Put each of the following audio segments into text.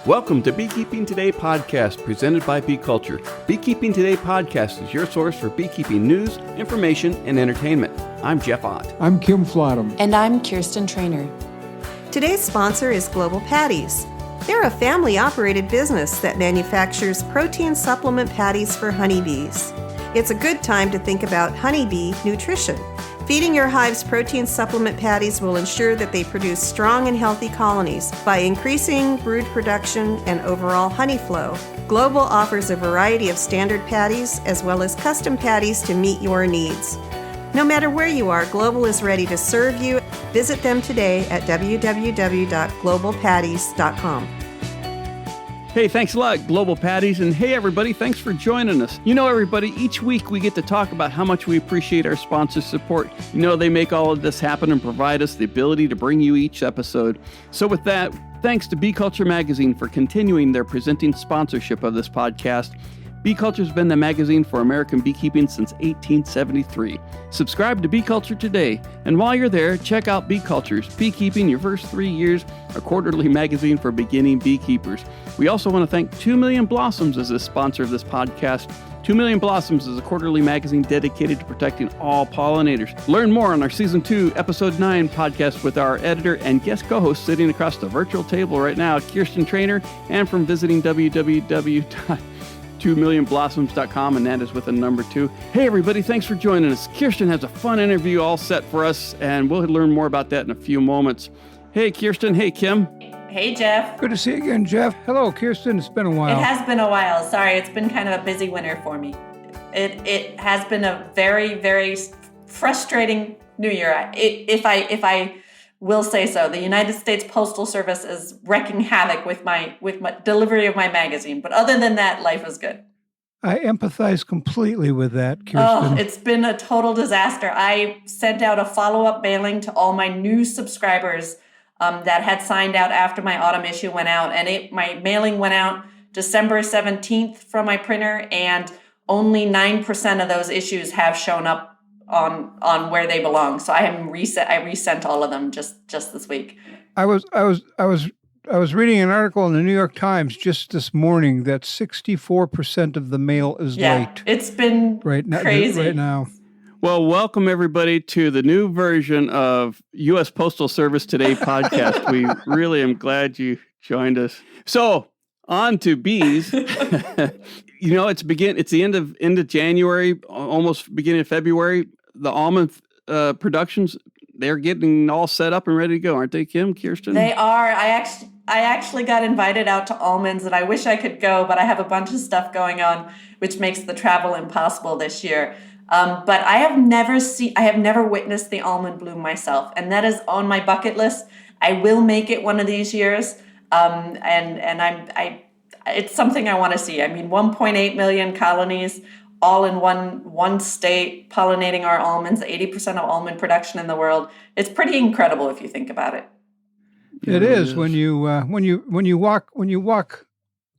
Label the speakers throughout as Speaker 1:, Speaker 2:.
Speaker 1: Welcome to Beekeeping Today podcast presented by Bee Culture. Beekeeping Today podcast is your source for beekeeping news, information, and entertainment. I'm Jeff Ott.
Speaker 2: I'm Kim Flottam.
Speaker 3: And I'm Kirsten Trainer.
Speaker 4: Today's sponsor is Global Patties. They're a family-operated business that manufactures protein supplement patties for honeybees. It's a good time to think about honeybee nutrition. Feeding your hives protein supplement patties will ensure that they produce strong and healthy colonies by increasing brood production and overall honey flow. Global offers a variety of standard patties as well as custom patties to meet your needs. No matter where you are, Global is ready to serve you. Visit them today at www.globalpatties.com.
Speaker 1: Hey, thanks a lot, Global Patties. And hey, everybody, thanks for joining us. You know, everybody, each week we get to talk about how much we appreciate our sponsors' support. You know, they make all of this happen and provide us the ability to bring you each episode. So with that, thanks to Bee Culture Magazine for continuing their presenting sponsorship of this podcast. Bee Culture's been the magazine for American beekeeping since 1873. Subscribe to Bee Culture today, and while you're there, check out Bee Culture's Beekeeping Your First 3 Years, a quarterly magazine for beginning beekeepers. We also want to thank 2 Million Blossoms as a sponsor of this podcast. 2 Million Blossoms is a quarterly magazine dedicated to protecting all pollinators. Learn more on our Season 2, Episode 9 podcast with our editor and guest co-host sitting across the virtual table right now, Kirsten Trainer, and from visiting www.2millionblossoms.com, and that is with a number 2. Hey, everybody, thanks for joining us. Kirsten has a fun interview all set for us, and we'll learn more about that in a few moments. Hey, Kirsten. Hey, Kim.
Speaker 5: Hey, Jeff.
Speaker 2: Good to see you again, Jeff. Hello, Kirsten. It's been a while.
Speaker 5: It has been a while. Sorry, it's been kind of a busy winter for me. It has been a very, very frustrating New Year. If I will say so, the United States Postal Service is wreaking havoc with my delivery of my magazine. But other than that, life is good.
Speaker 2: I empathize completely with that, Kirsten.
Speaker 5: Oh, it's been a total disaster. I sent out a follow-up mailing to all my new subscribers that had signed out after my autumn issue went out. And my mailing went out December 17th from my printer, and only 9% of those issues have shown up on where they belong. So I resent all of them just this week.
Speaker 2: I was reading an article in the New York Times just this morning that 64% of the mail is late.
Speaker 5: It's been crazy
Speaker 2: right now.
Speaker 1: Well, welcome everybody to the new version of U.S. Postal Service Today podcast. We really am glad you joined us. So, on to bees. You know, it's the end of January, almost beginning of February. The almond productions, they're getting all set up and ready to go, aren't they, Kim, Kirsten?
Speaker 5: They are. I actually got invited out to almonds, and I wish I could go, but I have a bunch of stuff going on, which makes the travel impossible this year. But I have never witnessed the almond bloom myself, and that is on my bucket list. I will make it one of these years, and it's something I want to see. I mean, 1.8 million colonies, all in one state, pollinating our almonds. 80% of almond production in the world. It's pretty incredible if you think about it.
Speaker 2: It is when you walk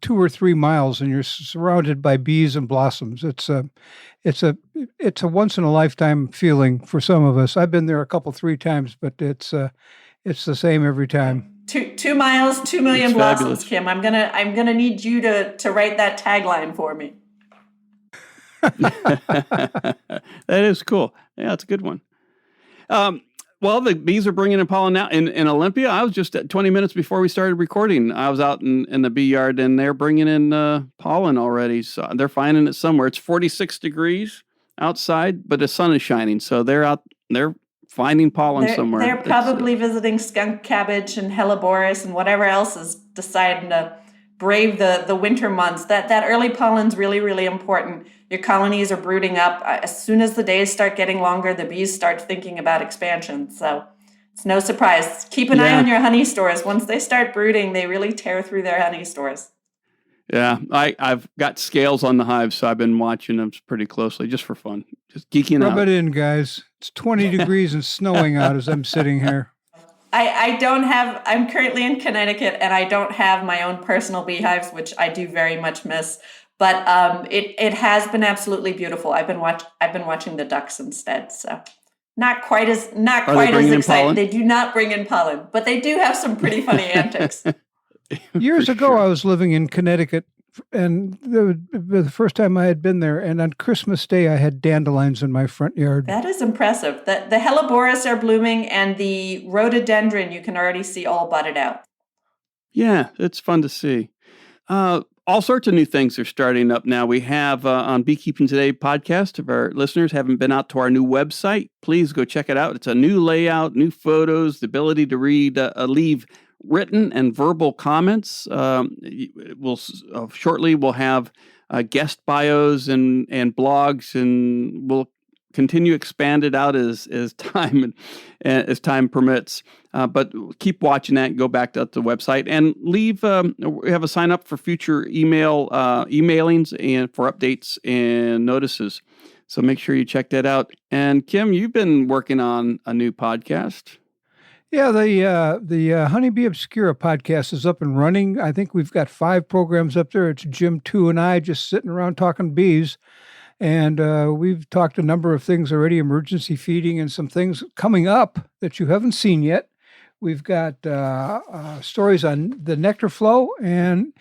Speaker 2: 2 or 3 miles and you're surrounded by bees and blossoms. It's a once in a lifetime feeling for some of us. I've been there 3 times, but it's the same every time.
Speaker 5: 2 miles, 2 million blossoms, Kim. I'm gonna need you to write that tagline for me.
Speaker 1: That is cool. Yeah, it's a good one. Well, the bees are bringing in pollen now. In Olympia, I was just at 20 minutes before we started recording. I was out in the bee yard, and they're bringing in pollen already. So they're finding it somewhere. It's 46 degrees outside, but the sun is shining. So they're finding pollen somewhere.
Speaker 5: They're probably visiting skunk cabbage and helleborus and whatever else is deciding to brave the winter months. That early pollen's really, really important. Your colonies are brooding up. As soon as the days start getting longer, the bees start thinking about expansion. So it's no surprise. Keep an eye on your honey stores. Once they start brooding, they really tear through their honey stores.
Speaker 1: Yeah, I've got scales on the hives, so I've been watching them pretty closely just for fun. Just geeking out.
Speaker 2: Rub it in, guys. It's 20 degrees and snowing out as I'm sitting here.
Speaker 5: I'm currently in Connecticut, and I don't have my own personal beehives, which I do very much miss. But it has been absolutely beautiful. I've been watching the ducks instead, so not quite as exciting. They do not bring in pollen, but they do have some pretty funny antics.
Speaker 2: Years
Speaker 1: For
Speaker 2: ago,
Speaker 1: sure.
Speaker 2: I was living in Connecticut, and the first time I had been there, and on Christmas Day, I had dandelions in my front yard.
Speaker 5: That is impressive. The helleborus are blooming, and the rhododendron you can already see all budded out.
Speaker 1: Yeah, it's fun to see. All sorts of new things are starting up now. We have on Beekeeping Today podcast, if our listeners haven't been out to our new website, please go check it out. It's a new layout, new photos, the ability to leave written and verbal comments. Shortly we'll have guest bios and blogs, and we'll continue expand it out as time permits. But keep watching that and go back to the website and leave. We have a sign up for future emailings and for updates and notices. So make sure you check that out. And Kim, you've been working on a new podcast.
Speaker 2: Yeah, the Honeybee Obscura podcast is up and running. I think we've got 5 programs up there. It's Jim, 2, and I just sitting around talking bees. And we've talked a number of things already, emergency feeding and some things coming up that you haven't seen yet. We've got stories on the nectar flow, and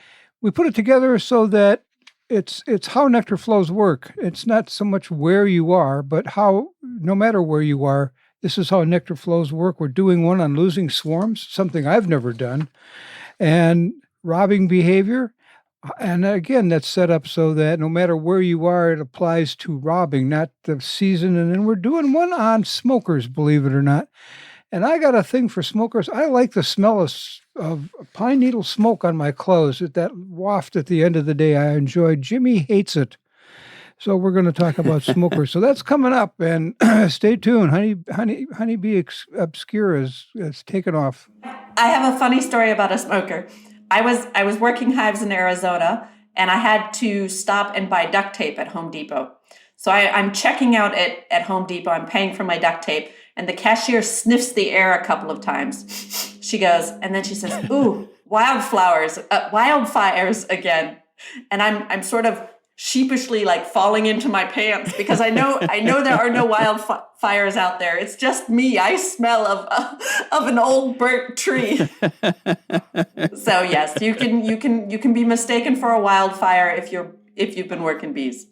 Speaker 2: we put it together so that it's how nectar flows work. It's not so much where you are, but how, no matter where you are, this is how nectar flows work. We're doing one on losing swarms, something I've never done, and robbing behavior. And again, that's set up so that no matter where you are, it applies to robbing, not the season. And then we're doing one on smokers, believe it or not. And I got a thing for smokers. I like the smell of pine needle smoke on my clothes, that waft at the end of the day. I enjoy. Jimmy hates it. So we're going to talk about smokers. So that's coming up, and stay tuned. Honeybee Obscura is taken off.
Speaker 5: I have a funny story about a smoker. I was working hives in Arizona, and I had to stop and buy duct tape at Home Depot. So I'm checking out at Home Depot. I'm paying for my duct tape, and the cashier sniffs the air a couple of times. She goes, and then she says, "Ooh, wildfires again." And I'm sort of sheepishly like falling into my pants because I know there are no wildfires out there. It's just me. I smell of an old burnt tree. So yes, you can be mistaken for a wildfire if you've been working bees.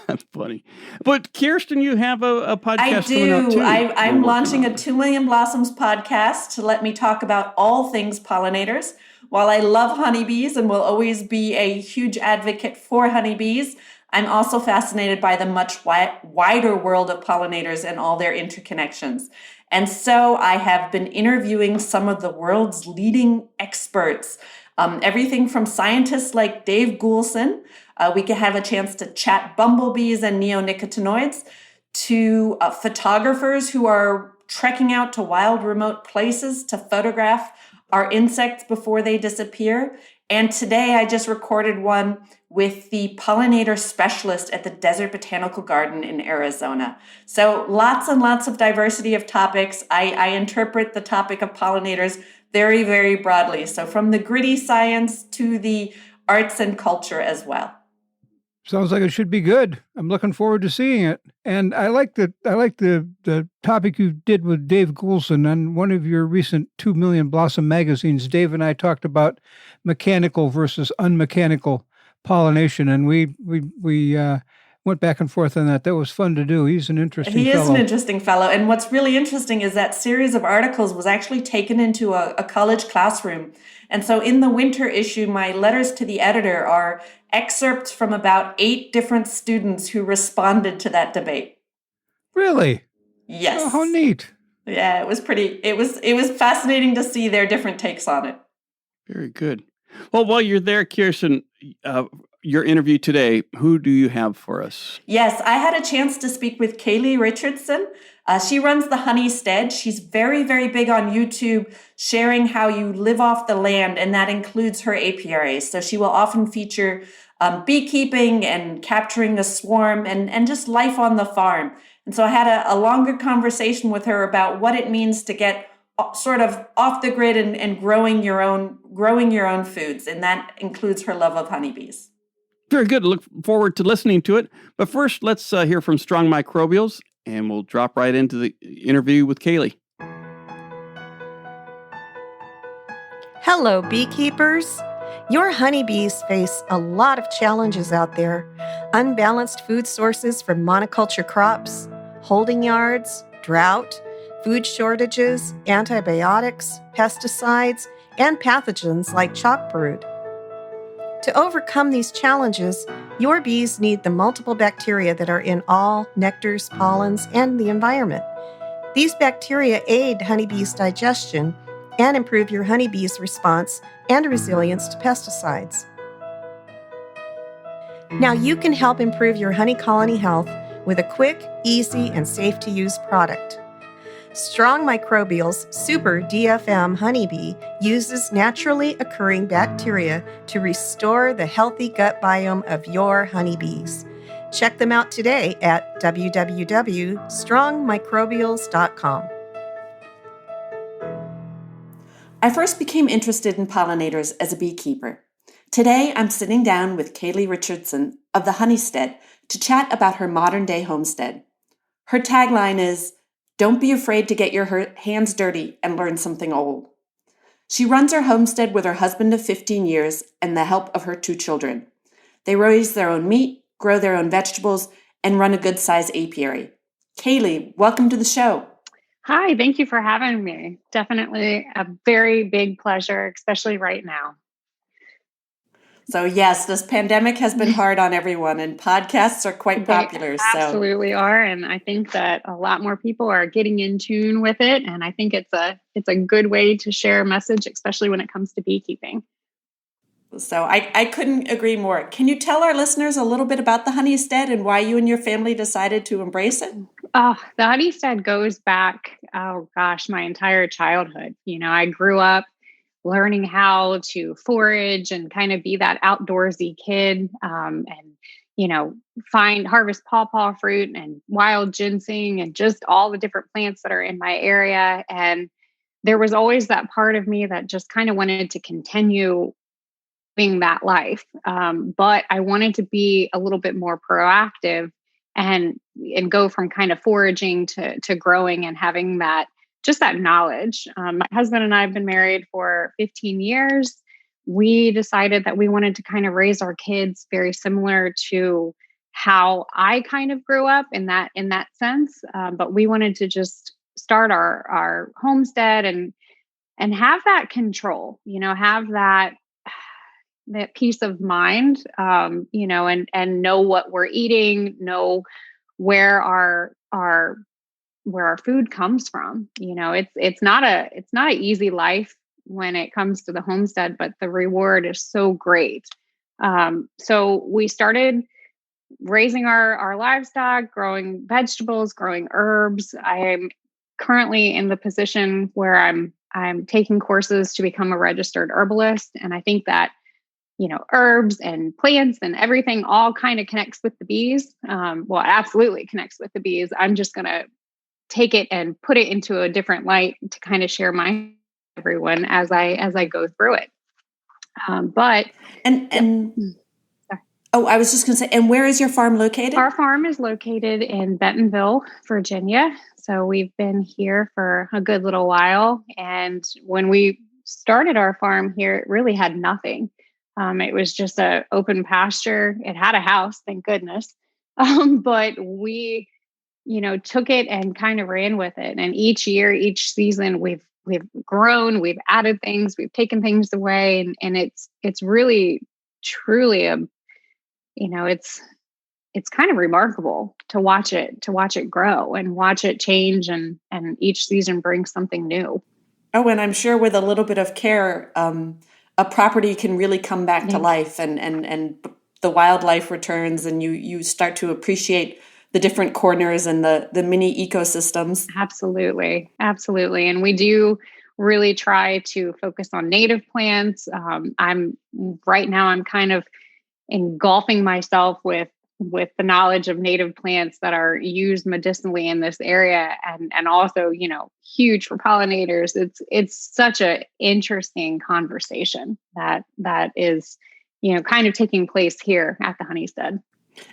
Speaker 1: That's funny. But Kirsten, you have a podcast coming out too.
Speaker 5: I'm launching a 2 Million Blossoms podcast to let me talk about all things pollinators. While I love honeybees and will always be a huge advocate for honeybees, I'm also fascinated by the much wider world of pollinators and all their interconnections. And so I have been interviewing some of the world's leading experts, everything from scientists like Dave Goulson. We can have a chance to chat bumblebees and neonicotinoids, to photographers who are trekking out to wild, remote places to photograph our insects before they disappear. And today I just recorded one with the pollinator specialist at the Desert Botanical Garden in Arizona. So lots and lots of diversity of topics. I interpret the topic of pollinators very, very broadly. So from the gritty science to the arts and culture as well.
Speaker 2: Sounds like it should be good. I'm looking forward to seeing it. And I like the topic you did with Dave Goulson on one of your recent 2 Million Blossom magazines. Dave and I talked about mechanical versus unmechanical pollination, and we went back and forth on that. That was fun to do. He's an interesting fellow.
Speaker 5: He is an interesting fellow. And what's really interesting is that series of articles was actually taken into a college classroom. And so in the winter issue, my letters to the editor are excerpts from about 8 different students who responded to that debate.
Speaker 2: Really?
Speaker 5: Yes.
Speaker 2: Oh, how neat.
Speaker 5: Yeah, it was fascinating to see their different takes on it.
Speaker 1: Very good. Well, while you're there, Kirsten, your interview today, who do you have for us?
Speaker 5: Yes, I had a chance to speak with Kaylee Richardson. She runs the Honeystead. She's very, very big on YouTube, sharing how you live off the land, and that includes her apiaries. So she will often feature beekeeping and capturing the swarm and just life on the farm. And so I had a longer conversation with her about what it means to get sort of off the grid and growing your own foods, and that includes her love of honeybees.
Speaker 1: Very good. Look forward to listening to it. But first, let's hear from Strong Microbials, and we'll drop right into the interview with Kaylee.
Speaker 4: Hello, beekeepers. Your honeybees face a lot of challenges out there. Unbalanced food sources from monoculture crops, holding yards, drought, food shortages, antibiotics, pesticides, and pathogens like chalk brood. To overcome these challenges, your bees need the multiple bacteria that are in all nectars, pollens, and the environment. These bacteria aid honeybees' digestion and improve your honeybees' response and resilience to pesticides. Now you can help improve your honey colony health with a quick, easy, and safe-to-use product. Strong Microbial's Super DFM Honeybee uses naturally occurring bacteria to restore the healthy gut biome of your honeybees. Check them out today at www.strongmicrobials.com.
Speaker 5: I first became interested in pollinators as a beekeeper. Today, I'm sitting down with Kaylee Richardson of the Honeystead to chat about her modern-day homestead. Her tagline is, "Don't be afraid to get your hands dirty and learn something old." She runs her homestead with her husband of 15 years and the help of her 2 children. They raise their own meat, grow their own vegetables, and run a good-sized apiary. Kaylee, welcome to the show.
Speaker 3: Hi, thank you for having me. Definitely a very big pleasure, especially right now.
Speaker 5: So yes, this pandemic has been hard on everyone, and podcasts are quite popular.
Speaker 3: They absolutely are, and I think that a lot more people are getting in tune with it. And I think it's a good way to share a message, especially when it comes to beekeeping.
Speaker 5: So I couldn't agree more. Can you tell our listeners a little bit about the Honeystead and why you and your family decided to embrace it?
Speaker 3: The Honeystead goes back, my entire childhood. I grew up learning how to forage and kind of be that outdoorsy kid, and harvest pawpaw fruit and wild ginseng and just all the different plants that are in my area. And there was always that part of me that just kind of wanted to continue living that life. But I wanted to be a little bit more proactive and go from kind of foraging to growing and having that knowledge. My husband and I have been married for 15 years. We decided that we wanted to kind of raise our kids very similar to how I kind of grew up in that sense. But we wanted to just start our homestead and have that control, have that peace of mind, and know what we're eating, know where our food comes from. It's not an easy life when it comes to the homestead, but the reward is so great. So we started raising our livestock, growing vegetables, growing herbs. I am currently in the position where I'm taking courses to become a registered herbalist. And I think that herbs and plants and everything all kind of connects with the bees. It absolutely connects with the bees. I'm just going to take it and put it into a different light to kind of share everyone as I go through it. I
Speaker 5: was just going to say, and where is your farm located?
Speaker 3: Our farm is located in Bentonville, Virginia. So we've been here for a good little while. And when we started our farm here, it really had nothing. It was just an open pasture. It had a house, thank goodness. But we, took it and kind of ran with it. And each year, each season, we've grown, we've added things, we've taken things away. And it's really, truly it's kind of remarkable to watch it grow and watch it change and each season brings something new.
Speaker 5: Oh, and I'm sure with a little bit of care, a property can really come back to life and the wildlife returns and you start to appreciate the different corners and the mini ecosystems.
Speaker 3: Absolutely. Absolutely. And we do really try to focus on native plants. I'm kind of engulfing myself with the knowledge of native plants that are used medicinally in this area and also, huge for pollinators. It's such an interesting conversation that is, kind of taking place here at the Honeystead.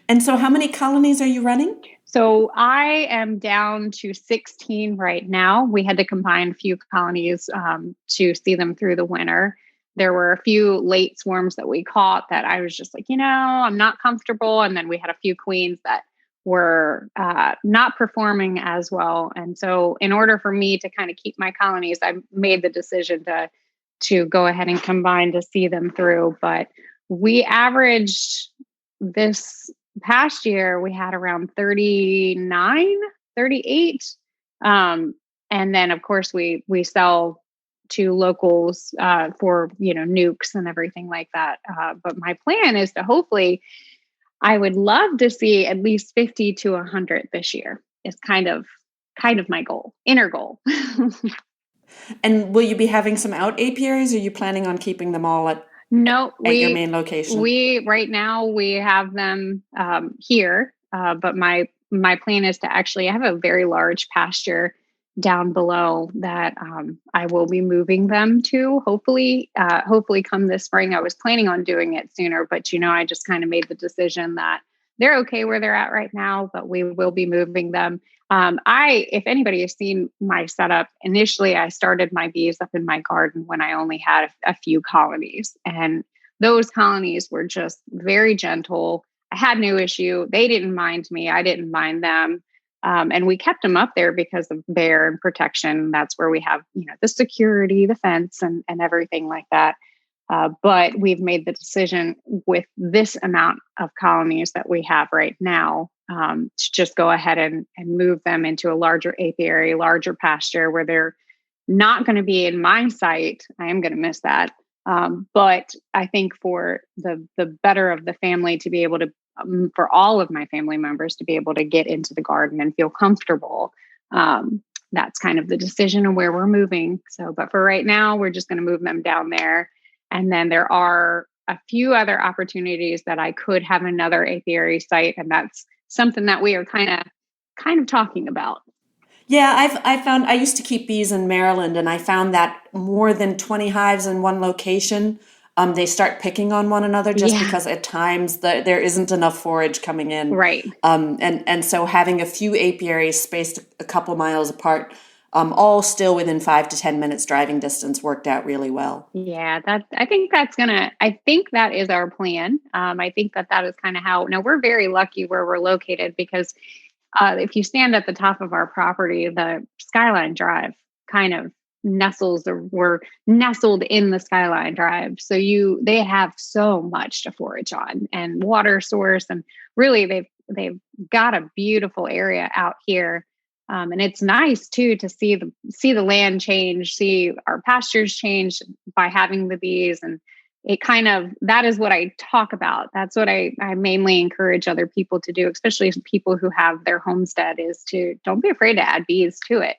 Speaker 5: And so how many colonies are you running?
Speaker 3: So I am down to 16 right now. We had to combine a few colonies to see them through the winter. There were a few late swarms that we caught that I was just like, I'm not comfortable. And then we had a few queens that were not performing as well. And so in order for me to kind of keep my colonies, I made the decision to go ahead and combine to see them through. But we averaged this past year, we had around 39, 38. And then of course we sell to locals for, nukes and everything like that. But my plan is to hopefully, I would love to see at least 50 to 100 this year is kind of my goal, inner goal.
Speaker 5: And will you be having some out apiaries, or are you planning on keeping them all at your main location?
Speaker 3: Right now we have them here, but my plan is to actually, I have a very large pasture down below that I will be moving them to. Hopefully come this spring. I was planning on doing it sooner, but I just kind of made the decision that they're okay where they're at right now, but we will be moving them. If anybody has seen my setup, initially I started my bees up in my garden when I only had a few colonies, and those colonies were just very gentle. I had no issue. They didn't mind me. I didn't mind them. And we kept them up there because of bear and protection. That's where we have, the security, the fence and everything like that. But we've made the decision with this amount of colonies that we have right now to just go ahead and move them into a larger apiary, larger pasture where they're not going to be in my sight. I am going to miss that. But I think for the better of the family to be able to, for all of my family members to be able to get into the garden and feel comfortable, that's kind of the decision of where we're moving. So, but for right now, we're just going to move them down there. And then there are a few other opportunities that I could have another apiary site. And that's something that we are kind of talking about.
Speaker 5: Yeah, I used to keep bees in Maryland, and I found that more than 20 hives in one location, they start picking on one another just because at times there isn't enough forage coming in.
Speaker 3: Right.
Speaker 5: And so having a few apiaries spaced a couple miles apart, all still within 5 to 10 minutes driving distance, worked out really well.
Speaker 3: Yeah, I think that is our plan. I think that is kind of how, now we're very lucky where we're located because if you stand at the top of our property, the Skyline Drive kind of we're nestled in the Skyline Drive. So they have so much to forage on and water source. And really they've got a beautiful area out here. And it's nice too, to see the land change, see our pastures change by having the bees. And it that is what I talk about. That's what I mainly encourage other people to do, especially people who have their homestead, is to don't be afraid to add bees to it.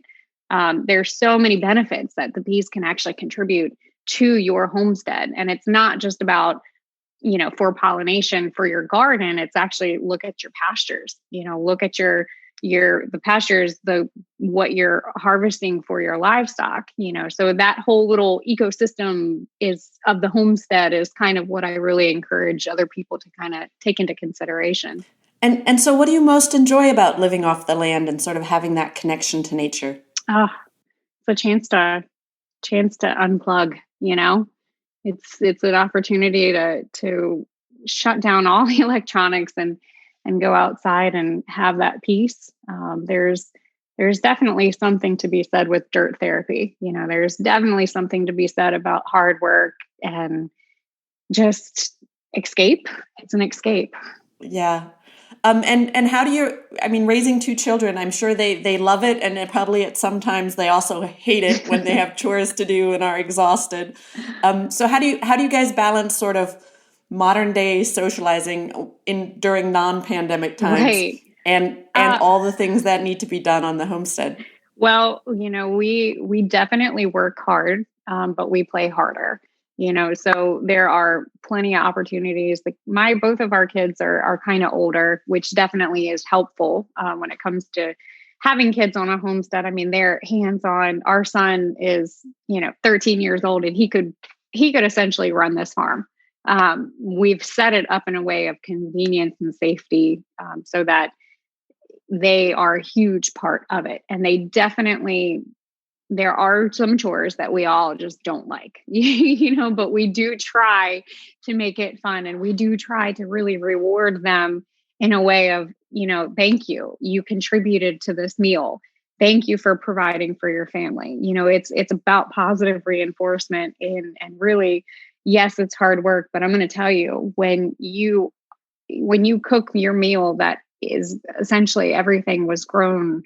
Speaker 3: There's so many benefits that the bees can actually contribute to your homestead. And it's not just about, for pollination for your garden. It's actually look at your pastures, look at the pastures, what you're harvesting for your livestock, so that whole little ecosystem of the homestead is kind of what I really encourage other people to kind of take into consideration.
Speaker 5: And so what do you most enjoy about living off the land and sort of having that connection to nature?
Speaker 3: It's a chance to unplug, it's an opportunity to shut down all the electronics and go outside and have that peace. There's definitely something to be said with dirt therapy. There's definitely something to be said about hard work and just escape. It's an escape.
Speaker 5: Yeah. And how do raising 2 children, I'm sure they love it. And probably sometimes they also hate it when they have chores to do and are exhausted. So how do you guys balance sort of modern day socializing during non-pandemic times,
Speaker 3: right,
Speaker 5: and all the things that need to be done on the homestead?
Speaker 3: Well, we definitely work hard, but we play harder. So there are plenty of opportunities. Like both of our kids are kind of older, which definitely is helpful when it comes to having kids on a homestead. I mean, they're hands-on. Our son is, 13 years old, and he could essentially run this farm. we've set it up in a way of convenience and safety, so that they are a huge part of it. And there are some chores that we all just don't like, but we do try to make it fun, and we do try to really reward them in a way of, thank you. You contributed to this meal. Thank you for providing for your family. It's about positive reinforcement, and really, yes, it's hard work, but I'm going to tell you, when you cook your meal that is essentially everything was grown,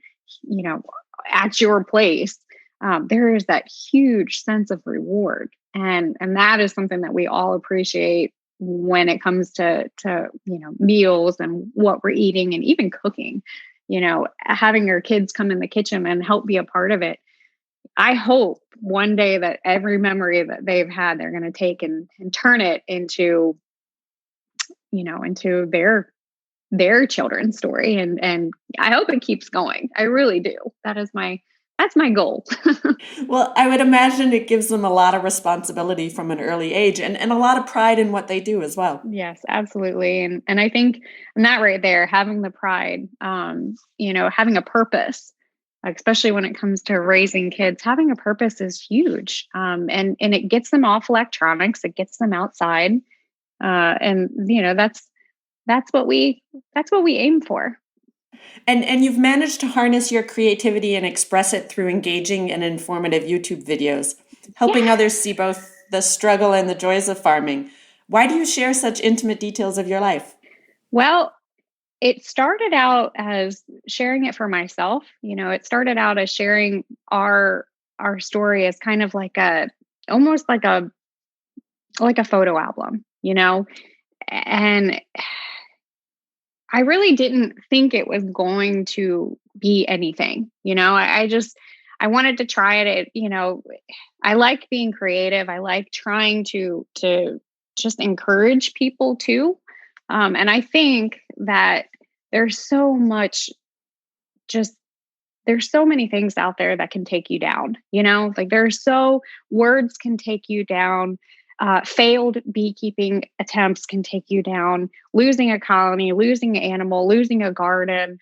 Speaker 3: at your place, there is that huge sense of reward. And that is something that we all appreciate when it comes to meals and what we're eating, and even cooking, having your kids come in the kitchen and help be a part of it. I hope one day that every memory that they've had, they're going to take and turn it into their children's story. And I hope it keeps going. I really do. That's my goal.
Speaker 5: Well, I would imagine it gives them a lot of responsibility from an early age, and a lot of pride in what they do as well.
Speaker 3: Yes, absolutely. And I think that right there, having the pride, having a purpose, especially when it comes to raising kids, having a purpose is huge. And it gets them off electronics, it gets them outside. And that's what we aim for.
Speaker 5: And you've managed to harness your creativity and express it through engaging and informative YouTube videos, helping others see both the struggle and the joys of farming. Why do you share such intimate details of your life?
Speaker 3: Well, it started out as sharing it for myself. It started out as sharing our story as kind of almost like a photo album, and I really didn't think it was going to be anything, I wanted to try it. I like being creative. I like trying to just encourage people too. And I think that there's so many things out there that can take you down, words can take you down. Failed beekeeping attempts can take you down. Losing a colony, losing an animal, losing a garden,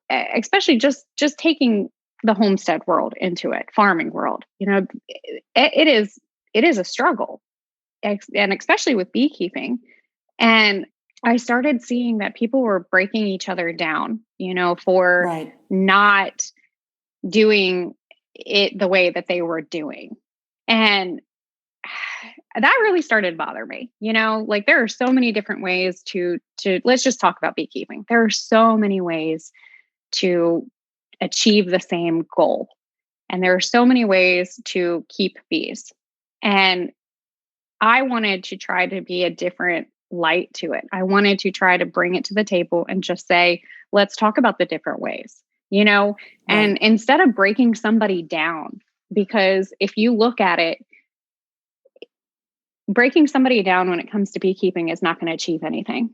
Speaker 3: especially just taking the homestead world into it, farming world, it is a struggle, and especially with beekeeping. And I started seeing that people were breaking each other down, for not doing it the way that they were doing. And that really started to bother me. There are so many different ways to let's just talk about beekeeping. There are so many ways to achieve the same goal. And there are so many ways to keep bees. And I wanted to try to be a different light to it. I wanted to try to bring it to the table and just say, let's talk about the different ways, and instead of breaking somebody down, because if you look at it, breaking somebody down when it comes to beekeeping is not going to achieve anything.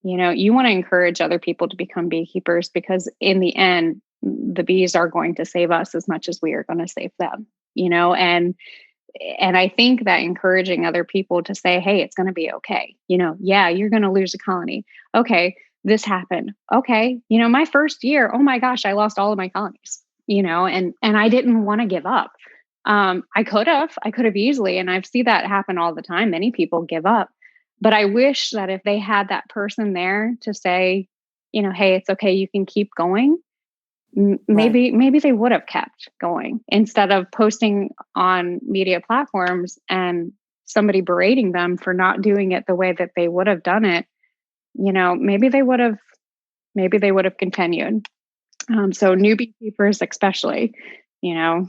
Speaker 3: You want to encourage other people to become beekeepers, because in the end, the bees are going to save us as much as we are going to save them, and I think that encouraging other people to say, hey, it's going to be okay. You're going to lose a colony. Okay, this happened. Okay. My first year, oh my gosh, I lost all of my colonies, and I didn't want to give up. I could have easily, and I see that happen all the time. Many people give up, but I wish that if they had that person there to say, hey, it's okay, you can keep going. Maybe they would have kept going, instead of posting on media platforms and somebody berating them for not doing it the way that they would have done it. Maybe they would have continued. So new beekeepers, especially,
Speaker 5: Well,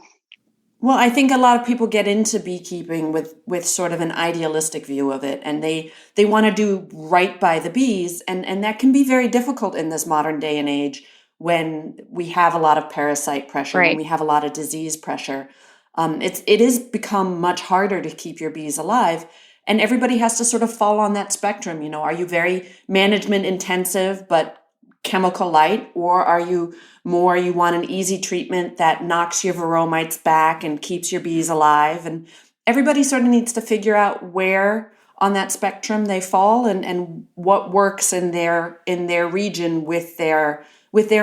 Speaker 5: I think a lot of people get into beekeeping with sort of an idealistic view of it, and they want to do right by the bees, and that can be very difficult in this modern day and age, when we have a lot of parasite pressure, when we have a lot of disease pressure. It has become much harder to keep your bees alive, and everybody has to sort of fall on that spectrum. Are you very management intensive but chemical light, or are you want an easy treatment that knocks your veromites back and keeps your bees alive? And everybody sort of needs to figure out where on that spectrum they fall, and what works in their region with their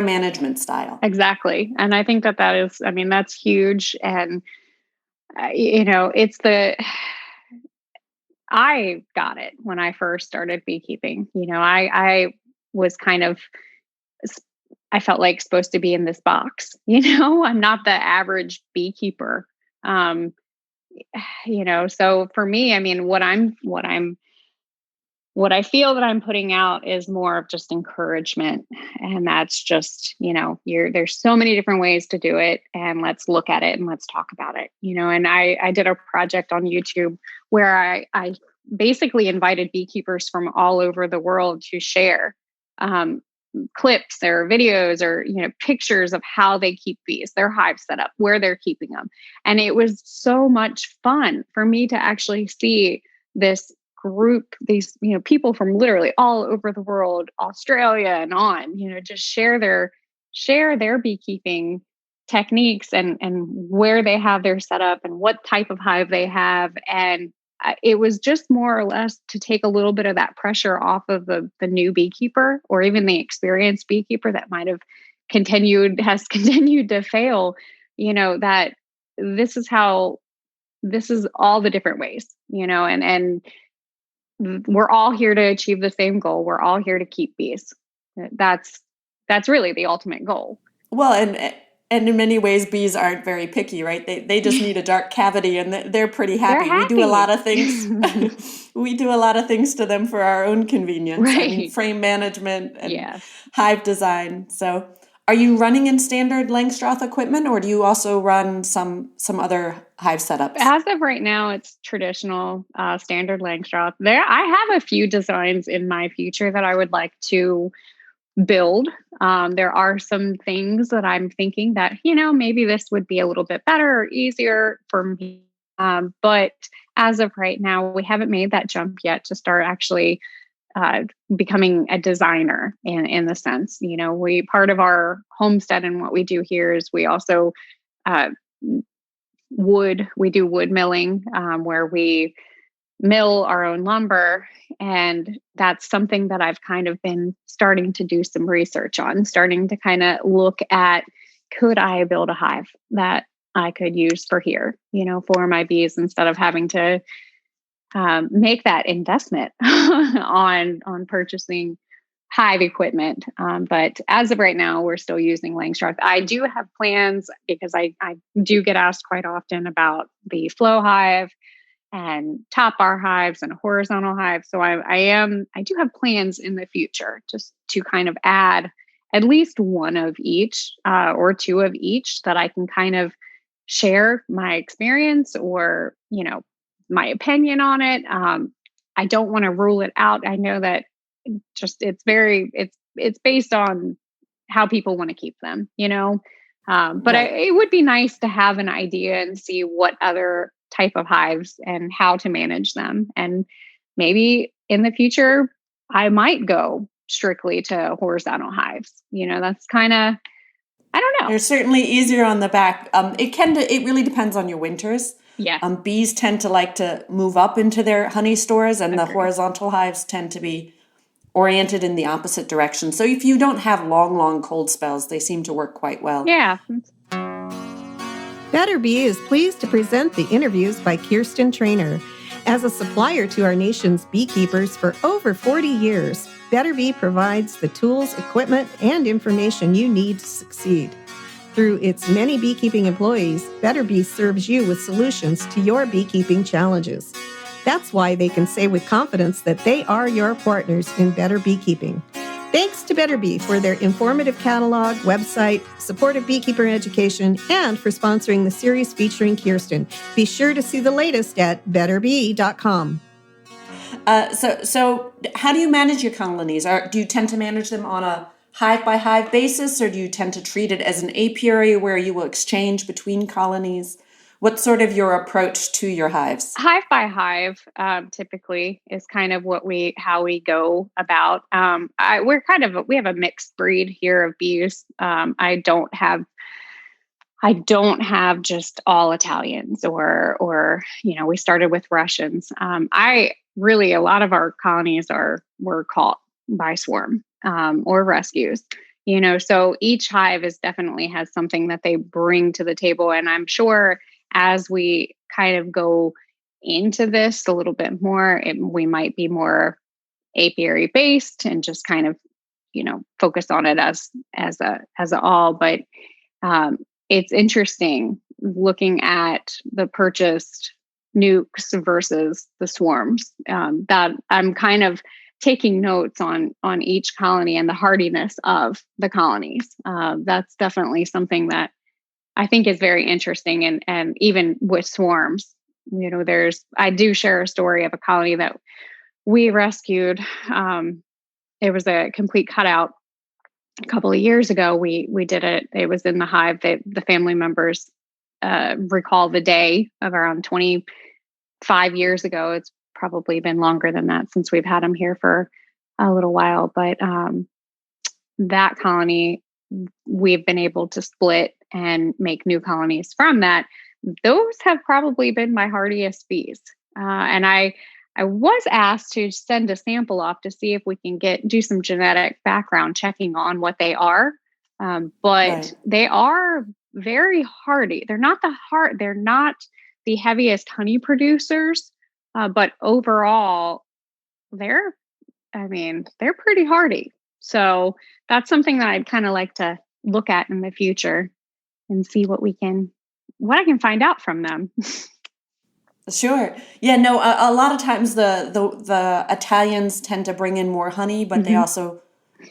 Speaker 5: management style.
Speaker 3: Exactly. And I think that is, I mean, that's huge. And, I got it when I first started beekeeping. I was kind of, I felt like supposed to be in this box. I'm not the average beekeeper. So for me, I mean, what I feel that I'm putting out is more of just encouragement. And that's just, there's so many different ways to do it, and let's look at it and let's talk about it, and I did a project on YouTube where I basically invited beekeepers from all over the world to share, clips or videos or, pictures of how they keep bees, their hive setup, where they're keeping them. And it was so much fun for me to actually see this group, these, people from literally all over the world, Australia and on, just share their beekeeping techniques and where they have their setup and what type of hive they have. And it was just more or less to take a little bit of that pressure off of the new beekeeper, or even the experienced beekeeper that might have has continued to fail, that this is all the different ways, and we're all here to achieve the same goal. We're all here to keep bees. That's really the ultimate goal.
Speaker 5: Well, and in many ways, bees aren't very picky, right? They just need a dark cavity, and they're pretty happy. We do a lot of things. We do a lot of things to them for our own convenience.
Speaker 3: Right.
Speaker 5: I mean, frame management and hive design. So, are you running in standard Langstroth equipment, or do you also run some other hive setups?
Speaker 3: As of right now, it's traditional standard Langstroth. I have a few designs in my future that I would like to build. There are some things that I'm thinking that, maybe this would be a little bit better or easier for me. But as of right now, we haven't made that jump yet to start actually becoming a designer in the sense, part of our homestead and what we do here is we also we do wood milling, where we mill our own lumber. And that's something that I've kind of been starting to do some research on, starting to kind of look at, could I build a hive that I could use for here, for my bees, instead of having to make that investment on purchasing hive equipment. But as of right now, we're still using Langstroth. I do have plans, because I do get asked quite often about the flow hive and top bar hives and horizontal hives. So I do have plans in the future just to kind of add at least one of each or two of each, that I can kind of share my experience or, my opinion on it. I don't want to rule it out. I know that it's based on how people want to keep them, but
Speaker 5: Right.
Speaker 3: It would be nice to have an idea and see what other type of hives and how to manage them. And maybe in the future, I might go strictly to horizontal hives. That's kind of, I don't know.
Speaker 5: They're certainly easier on the back. It really depends on your winters.
Speaker 3: Yeah.
Speaker 5: Bees tend to like to move up into their honey stores, and the
Speaker 3: Agreed.
Speaker 5: horizontal hives tend to be oriented in the opposite direction. So if you don't have long cold spells, they seem to work quite well.
Speaker 3: Yeah.
Speaker 4: Better Bee is pleased to present the interviews by Kirsten Trainer. As a supplier to our nation's beekeepers for over 40 years, Better Bee provides the tools, equipment, and information you need to succeed. Through its many beekeeping employees, Better Bee serves you with solutions to your beekeeping challenges. That's why they can say with confidence that they are your partners in better beekeeping. Thanks to Better Bee for their informative catalog, website, supportive beekeeper education, and for sponsoring the series featuring Kirsten. Be sure to see the latest at betterbee.com.
Speaker 5: So how do you manage your colonies? Do you tend to manage them on a hive-by-hive basis, or do you tend to treat it as an apiary where you will exchange between colonies? What's sort of your approach to your hives?
Speaker 3: Hive by hive, typically is kind of how we go about. We have a mixed breed here of bees. I don't have just all Italians or we started with Russians. really a lot of our colonies were caught by swarm or rescues. So each hive definitely has something that they bring to the table. And I'm sure as we kind of go into this a little bit more, we might be more apiary based and just kind of, focus on it as a all. But it's interesting looking at the purchased nukes versus the swarms. That I'm kind of taking notes on each colony and the hardiness of the colonies. That's definitely something that I think is very interesting. And even with swarms, I do share a story of a colony that we rescued. It was a complete cutout a couple of years ago. We did it. It was in the hive that the family members recall the day of around 25 years ago. It's probably been longer than that since we've had them here for a little while. But that colony, we've been able to split and make new colonies from that. Those have probably been my hardiest bees. And I was asked to send a sample off to see if we can do some genetic background checking on what they are. But
Speaker 5: Right.
Speaker 3: They are very hardy. They're not the heaviest honey producers, but overall they're pretty hardy. So that's something that I'd kind of like to look at in the future and see what I can find out from them.
Speaker 5: Sure. Yeah, no, a lot of times the Italians tend to bring in more honey, but they also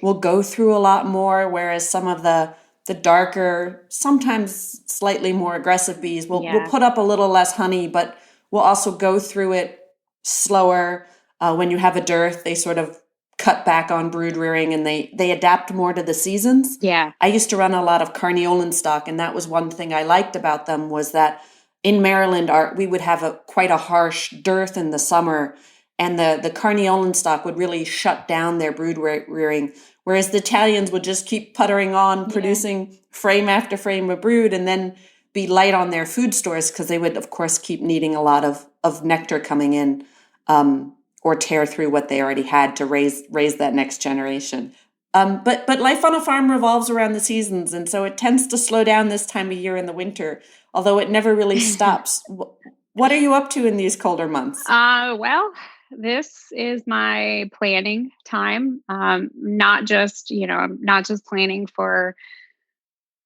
Speaker 5: will go through a lot more, whereas some of the darker, sometimes slightly more aggressive bees will put up a little less honey, but will also go through it slower. When you have a dearth, they sort of cut back on brood rearing and they adapt more to the seasons.
Speaker 3: Yeah.
Speaker 5: I used to run a lot of carniolan stock, and that was one thing I liked about them was that in Maryland, we would have quite a harsh dearth in the summer, and the carniolan stock would really shut down their brood rearing, whereas the Italians would just keep puttering on, producing frame after frame of brood, and then be light on their food stores because they would, of course, keep needing a lot of nectar coming in, or tear through what they already had to raise that next generation. But life on a farm revolves around the seasons, and so it tends to slow down this time of year in the winter, although it never really stops. What are you up to in these colder months?
Speaker 3: Well, this is my planning time. Not just planning for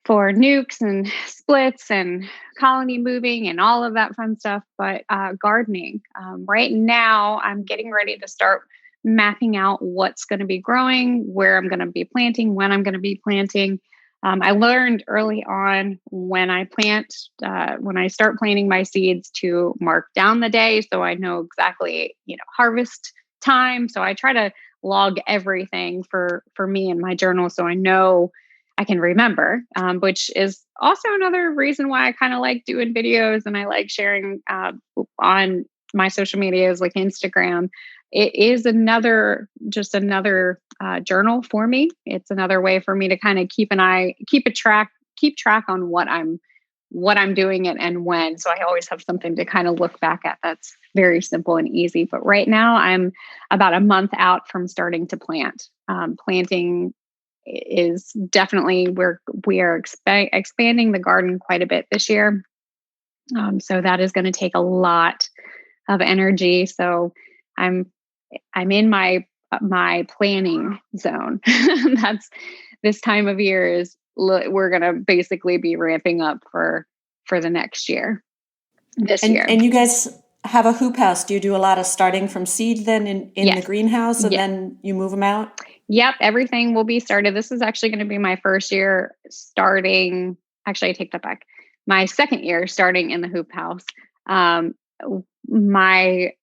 Speaker 3: nukes and splits and colony moving and all of that fun stuff, but gardening. Right now, I'm getting ready to start mapping out what's going to be growing, where I'm going to be planting, when I'm going to be planting. I learned early on when I start planting my seeds to mark down the day so I know exactly, harvest time. So I try to log everything for me in my journal so I know I can remember, which is also another reason why I kind of like doing videos and I like sharing on my social medias like Instagram. It is another journal for me. It's another way for me to kind of keep track on what I'm doing and when. So I always have something to kind of look back at. That's very simple and easy. But right now I'm about a month out from starting to plant. Planting is definitely we are expanding the garden quite a bit this year. So that is going to take a lot of energy. So I'm in my planning zone. That's this time of year we're going to basically be ramping up for the next year. Year.
Speaker 5: And you guys have a hoop house. Do you do a lot of starting from seed then in the greenhouse and then you move them out?
Speaker 3: Yep. Everything will be started. This is actually going to be my first year starting. Actually, I take that back. My second year starting in the hoop house.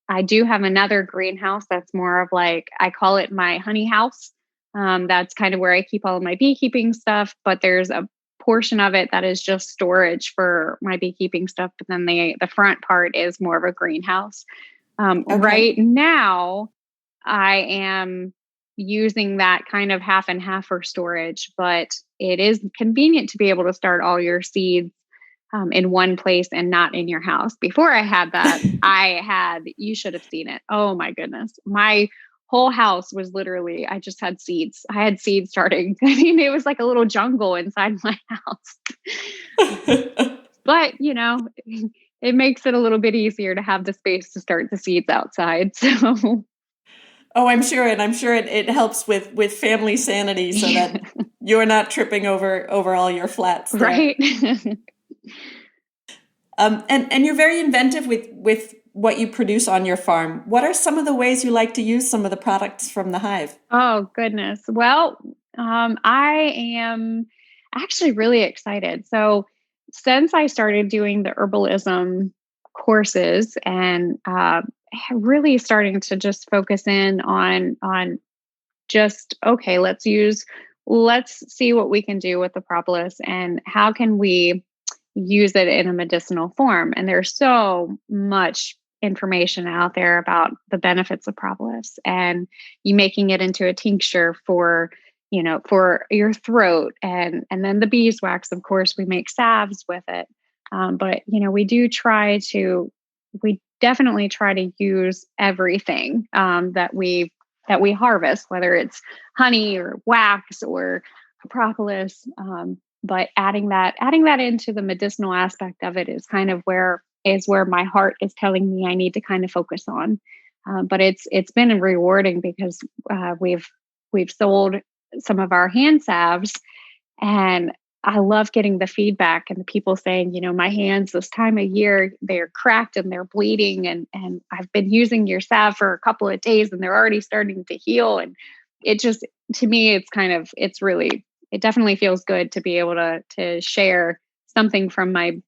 Speaker 3: I do have another greenhouse that's more of like, I call it my honey house. That's kind of where I keep all of my beekeeping stuff, but there's a portion of it that is just storage for my beekeeping stuff. But then the front part is more of a greenhouse. Okay. Right now, I am using that kind of half and half for storage, but it is convenient to be able to start all your seeds in one place and not in your house. Before I had that, you should have seen it. Oh my goodness. My whole house was literally, I just had seeds. I had seeds starting. I mean, it was like a little jungle inside my house. But, it makes it a little bit easier to have the space to start the seeds outside. So.
Speaker 5: Oh, I'm sure. And I'm sure it helps with family sanity so that you're not tripping over all your flats there.
Speaker 3: Right.
Speaker 5: And you're very inventive with what you produce on your farm. What are some of the ways you like to use some of the products from the hive?
Speaker 3: Oh, goodness. Well, I am actually really excited. So since I started doing the herbalism courses and really starting to just focus in on just, okay, let's see what we can do with the propolis and how can we use it in a medicinal form. And there's so much information out there about the benefits of propolis and you making it into a tincture for your throat and then the beeswax, of course, we make salves with it. But we definitely try to use everything that we harvest, whether it's honey or wax or propolis. But adding that into the medicinal aspect of it is kind of where my heart is telling me I need to kind of focus on. But it's been rewarding because we've sold some of our hand salves, and I love getting the feedback and the people saying, my hands this time of year, they're cracked and they're bleeding. And I've been using your salve for a couple of days and they're already starting to heal. And it just, to me, it definitely feels good to be able to share something from my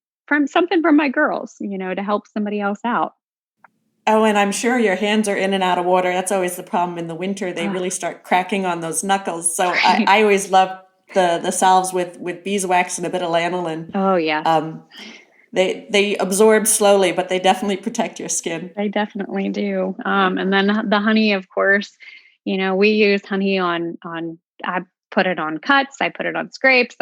Speaker 3: girls, to help somebody else out.
Speaker 5: Oh, and I'm sure your hands are in and out of water. That's always the problem in the winter. They really start cracking on those knuckles. So I always love the salves with beeswax and a bit of lanolin.
Speaker 3: Oh yeah.
Speaker 5: They absorb slowly, but they definitely protect your skin.
Speaker 3: They definitely do. And then the honey, of course, we use honey on I put it on cuts, I put it on scrapes.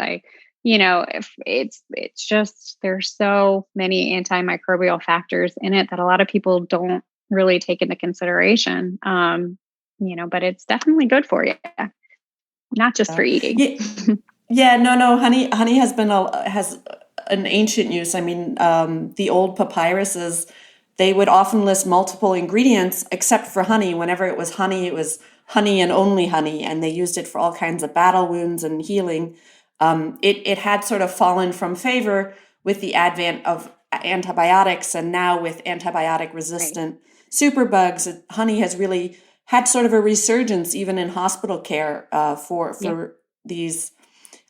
Speaker 3: If it's just, there's so many antimicrobial factors in it that a lot of people don't really take into consideration. But it's definitely good for you. Not just for eating.
Speaker 5: Yeah, no. Honey has has an ancient use. I mean, the old papyruses, they would often list multiple ingredients except for honey. Whenever it was honey and only honey, and they used it for all kinds of battle wounds and healing. It had sort of fallen from favor with the advent of antibiotics, and now with antibiotic-resistant superbugs, honey has really had sort of a resurgence even in hospital care for these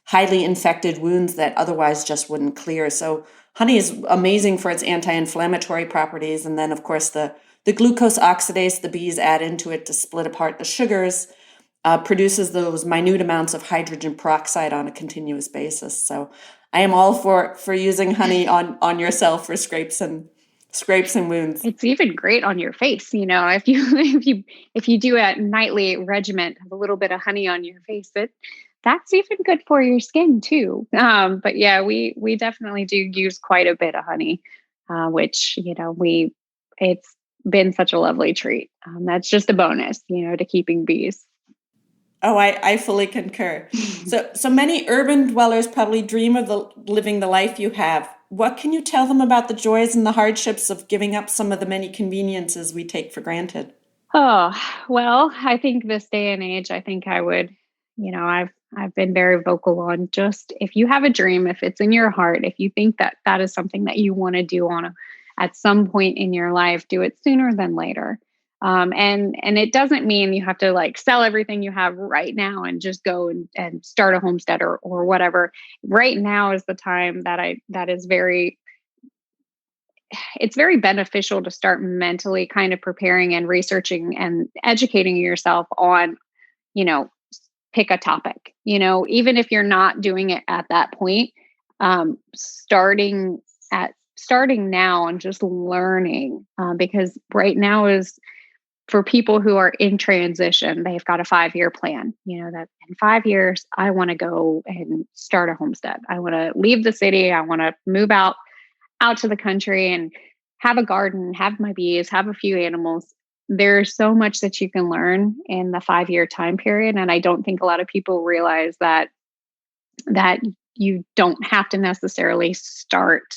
Speaker 5: highly infected wounds that otherwise just wouldn't clear. So honey is amazing for its anti-inflammatory properties. And then, of course, the glucose oxidase the bees add into it to split apart the sugars produces those minute amounts of hydrogen peroxide on a continuous basis. So I am all for using honey on yourself for scrapes and wounds.
Speaker 3: It's even great on your face. If you do a nightly regimen, have a little bit of honey on your face, that's even good for your skin too. But yeah, we definitely do use quite a bit of honey, which, it's been such a lovely treat. That's just a bonus, to keeping bees.
Speaker 5: Oh, I fully concur. So many urban dwellers probably dream of living the life you have. What can you tell them about the joys and the hardships of giving up some of the many conveniences we take for granted?
Speaker 3: Oh, well, I think this day and age, I think I would, I've been very vocal on just, if you have a dream, if it's in your heart, if you think that is something that you want to do at some point in your life, do it sooner than later. And it doesn't mean you have to sell everything you have right now and just go and start a homestead or whatever. Right now is the time it's very beneficial to start mentally kind of preparing and researching and educating yourself on, pick a topic, even if you're not doing it at that point, starting now and just learning, because right now is, for people who are in transition, they've got a 5-year plan, that in 5 years, I want to go and start a homestead. I want to leave the city. I want to move out out to the country and have a garden, have my bees, have a few animals, there's so much that you can learn in the 5-year time period. And I don't think a lot of people realize that you don't have to necessarily start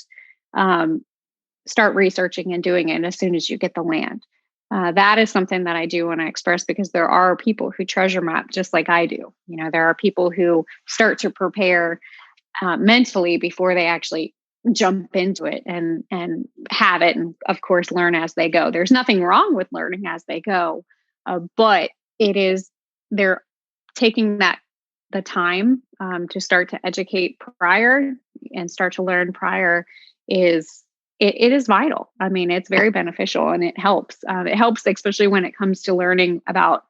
Speaker 3: researching and doing it as soon as you get the land. That is something that I do when I express, because there are people who treasure map just like I do. There are people who start to prepare mentally before they actually jump into it and have it, and of course learn as they go. There's nothing wrong with learning as they go, but they're taking the time to start to educate prior and start to learn prior it is vital. I mean, it's very beneficial, and it helps. It helps, especially when it comes to learning about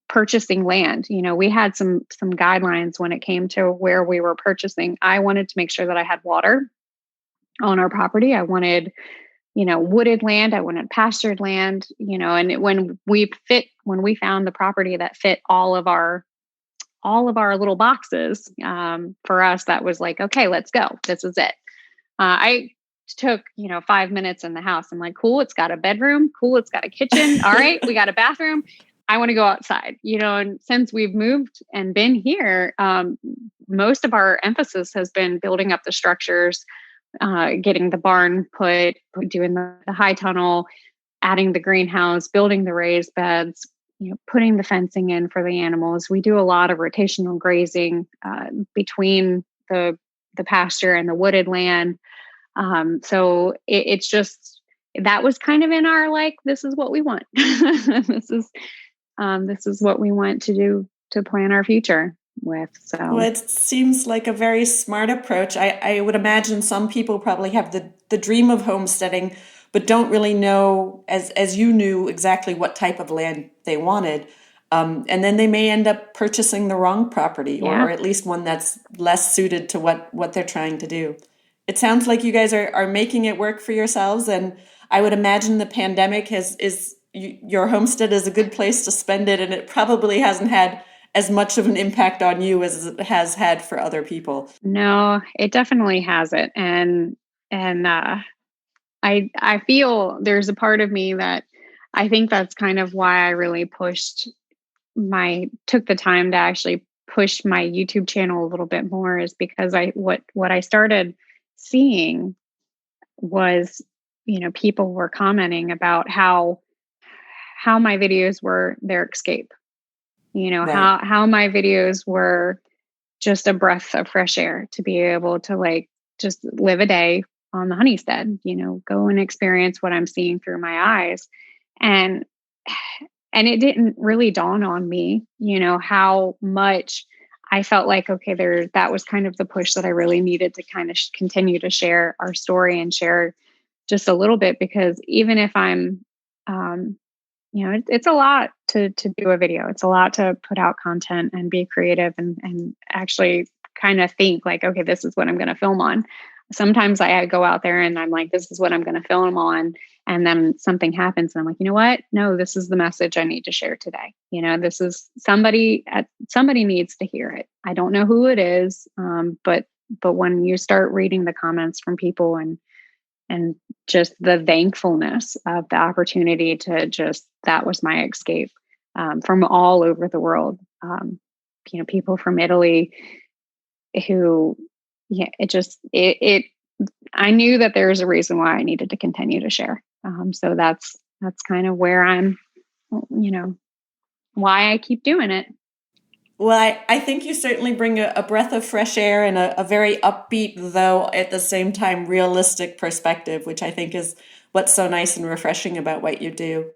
Speaker 3: purchasing land. We had some guidelines when it came to where we were purchasing. I wanted to make sure that I had water on our property. I wanted, wooded land. I wanted pastured land, and when we found the property that fit all of our little boxes, for us, that was like, okay, let's go. This is it. I took 5 minutes in the house. I'm like, cool, it's got a bedroom. Cool, it's got a kitchen. All right, we got a bathroom. I want to go outside. And since we've moved and been here, most of our emphasis has been building up the structures, getting the barn put, doing the high tunnel, adding the greenhouse, building the raised beds, putting the fencing in for the animals. We do a lot of rotational grazing between the pasture and the wooded land. So it's just, that was kind of in our, like, this is what we want. This is what we want to do to plan our future with. So,
Speaker 5: well, it seems like a very smart approach. I would imagine some people probably have the dream of homesteading, but don't really know, as you knew, exactly what type of land they wanted. And then they may end up purchasing the wrong property, or at least one that's less suited to what they're trying to do. It sounds like you guys are making it work for yourselves. And I would imagine the pandemic your homestead is a good place to spend it. And it probably hasn't had as much of an impact on you as it has had for other people.
Speaker 3: No, it definitely hasn't. And I feel there's a part of me that I think that's kind of why I really took the time to actually push my YouTube channel a little bit more, is because what I started seeing was, people were commenting about how my videos were their escape, right. how my videos were just a breath of fresh air to be able to, like, just live a day on the Honeystead, go and experience what I'm seeing through my eyes. And it didn't really dawn on me, how much I felt like, okay, that was kind of the push that I really needed to kind of continue to share our story and share just a little bit, because even if I'm, it's a lot to do a video. It's a lot to put out content and be creative and actually kind of think like, okay, this is what I'm going to film on. Sometimes I go out there and I'm like, this is what I'm going to film on. And then something happens and I'm like, you know what? No, this is the message I need to share today. This is somebody needs to hear it. I don't know who it is. But when you start reading the comments from people and just the thankfulness of the opportunity to that was my escape, from all over the world. People from Italy who, I knew that there was a reason why I needed to continue to share. So that's kind of where I'm, why I keep doing it.
Speaker 5: Well, I think you certainly bring a breath of fresh air and a very upbeat, though at the same time realistic perspective, which I think is what's so nice and refreshing about what you do.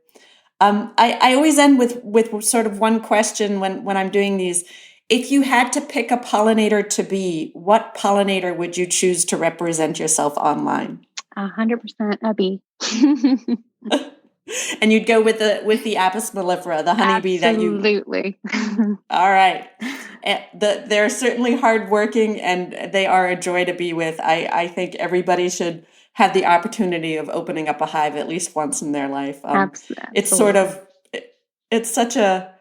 Speaker 5: I always end with sort of one question when I'm doing these. If you had to pick a pollinator to be, what pollinator would you choose to represent yourself online?
Speaker 3: 100% a bee.
Speaker 5: And you'd go with the Apis mellifera, the honeybee.
Speaker 3: Absolutely.
Speaker 5: All right. They're certainly hardworking and they are a joy to be with. I think everybody should have the opportunity of opening up a hive at least once in their life.
Speaker 3: Absolutely.
Speaker 5: It's such a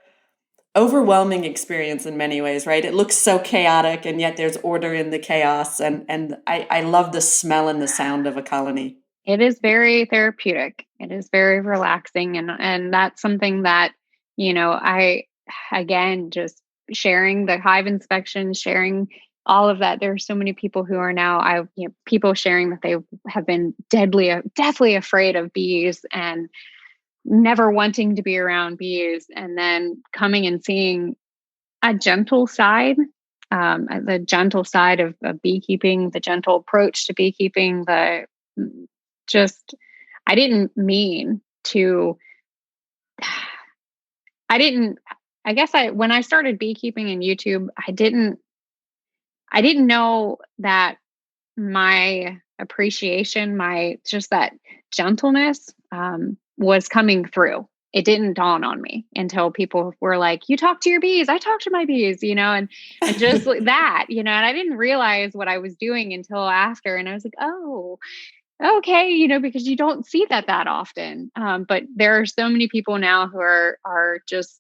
Speaker 5: overwhelming experience in many ways, right? It looks so chaotic, and yet there's order in the chaos. And I love the smell and the sound of a colony.
Speaker 3: It is very therapeutic. It is very relaxing. And that's something that, again, just sharing the hive inspection, sharing all of that. There are so many people who are now, people sharing that they have been deathly afraid of bees and never wanting to be around bees, and then coming and seeing a gentle side, the gentle side of beekeeping, the gentle approach to beekeeping, I when I started beekeeping in YouTube, I didn't know that my appreciation, just that gentleness, was coming through. It didn't dawn on me until people were like, you talk to your bees, I talk to my bees, and just like that, and I didn't realize what I was doing until after. And I was like, oh, okay, because you don't see that often. But there are so many people now who are just,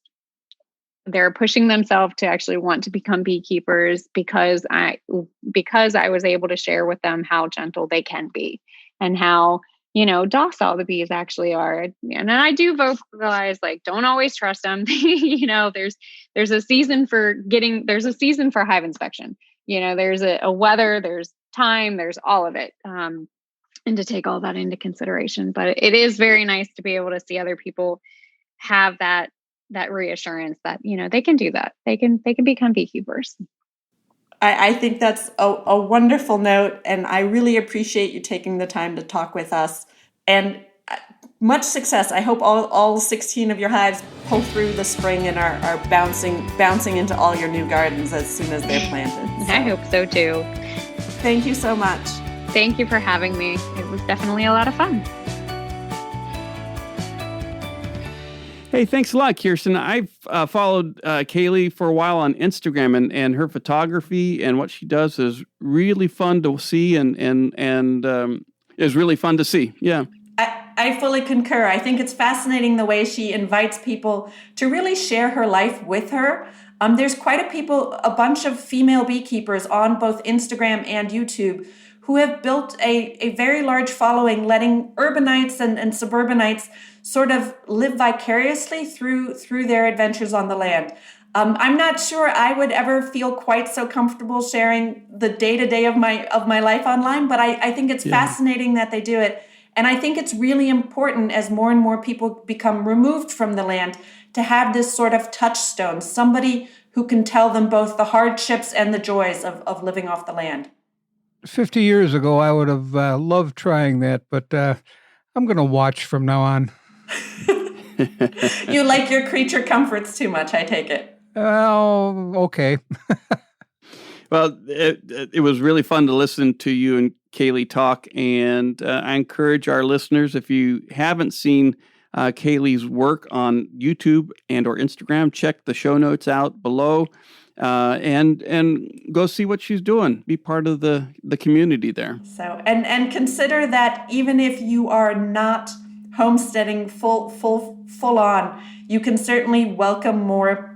Speaker 3: they're pushing themselves to actually want to become beekeepers because I was able to share with them how gentle they can be and how, docile the bees actually are. And I do vocalize, like, don't always trust them. There's a season for hive inspection. There's a weather, there's time, there's all of it. And to take all that into consideration. But it is very nice to be able to see other people have that reassurance that, they can do that. They can become beekeepers.
Speaker 5: I think that's a wonderful note, and I really appreciate you taking the time to talk with us. And much success. I hope all 16 of your hives pull through the spring and are bouncing into all your new gardens as soon as they're planted. So.
Speaker 3: I hope so too.
Speaker 5: Thank you so much.
Speaker 3: Thank you for having me. It was definitely a lot of fun.
Speaker 1: Hey, thanks a lot, Kirsten. I've followed Kaylee for a while on Instagram, and her photography and what she does is really fun to see, and is really fun to see. Yeah.
Speaker 5: I fully concur. I think it's fascinating the way she invites people to really share her life with her. There's quite a bunch of female beekeepers on both Instagram and YouTube who have built a very large following, letting urbanites and suburbanites sort of live vicariously through their adventures on the land. I'm not sure I would ever feel quite so comfortable sharing the day-to-day of my life online, but I think it's fascinating that they do it. And I think it's really important, as more and more people become removed from the land, to have this sort of touchstone, somebody who can tell them both the hardships and the joys of living off the land.
Speaker 2: 50 years ago, I would have loved trying that, but I'm going to watch from now on.
Speaker 5: You like your creature comforts too much, I take it.
Speaker 2: Oh, okay.
Speaker 1: Well, it was really fun to listen to you and Kaylee talk, and I encourage our listeners, if you haven't seen Kaylee's work on YouTube and or Instagram, check the show notes out below, and go see what she's doing. Be part of the community there.
Speaker 5: So, and consider that even if you are not homesteading full on, you can certainly welcome more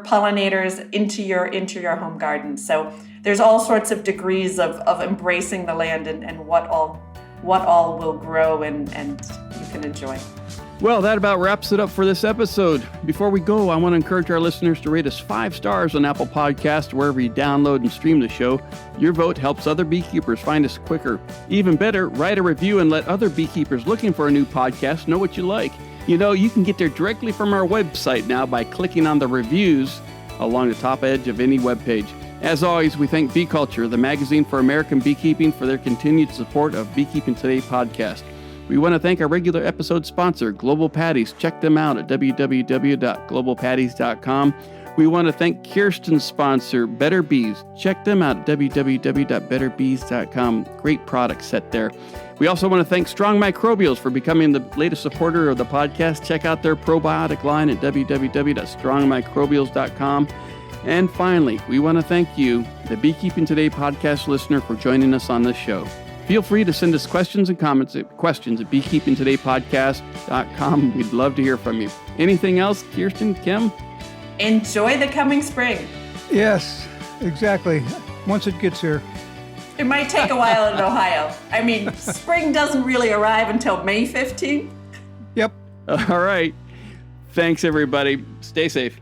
Speaker 5: pollinators into your home garden. So there's all sorts of degrees of embracing the land and what all will grow and you can enjoy.
Speaker 1: Well, that about wraps it up for this episode. Before we go, I want to encourage our listeners to rate us 5 stars on Apple Podcasts, wherever you download and stream the show. Your vote helps other beekeepers find us quicker. Even better, write a review and let other beekeepers looking for a new podcast know what you like. You can get there directly from our website now by clicking on the reviews along the top edge of any webpage. As always, we thank Bee Culture, the magazine for American beekeeping, for their continued support of Beekeeping Today podcast. We want to thank our regular episode sponsor, Global Patties. Check them out at www.globalpatties.com. We want to thank Kirsten's sponsor, Better Bees. Check them out at www.betterbees.com. Great product set there. We also want to thank Strong Microbials for becoming the latest supporter of the podcast. Check out their probiotic line at www.strongmicrobials.com. And finally, we want to thank you, the Beekeeping Today podcast listener, for joining us on this show. Feel free to send us questions and comments at beekeepingtodaypodcast.com. We'd love to hear from you. Anything else, Kirsten, Kim?
Speaker 5: enjoy the coming spring.
Speaker 2: Yes, exactly. Once it gets here.
Speaker 5: It might take a while in Ohio. I mean, spring doesn't really arrive until May 15th.
Speaker 2: Yep.
Speaker 1: All right. Thanks, everybody. Stay safe.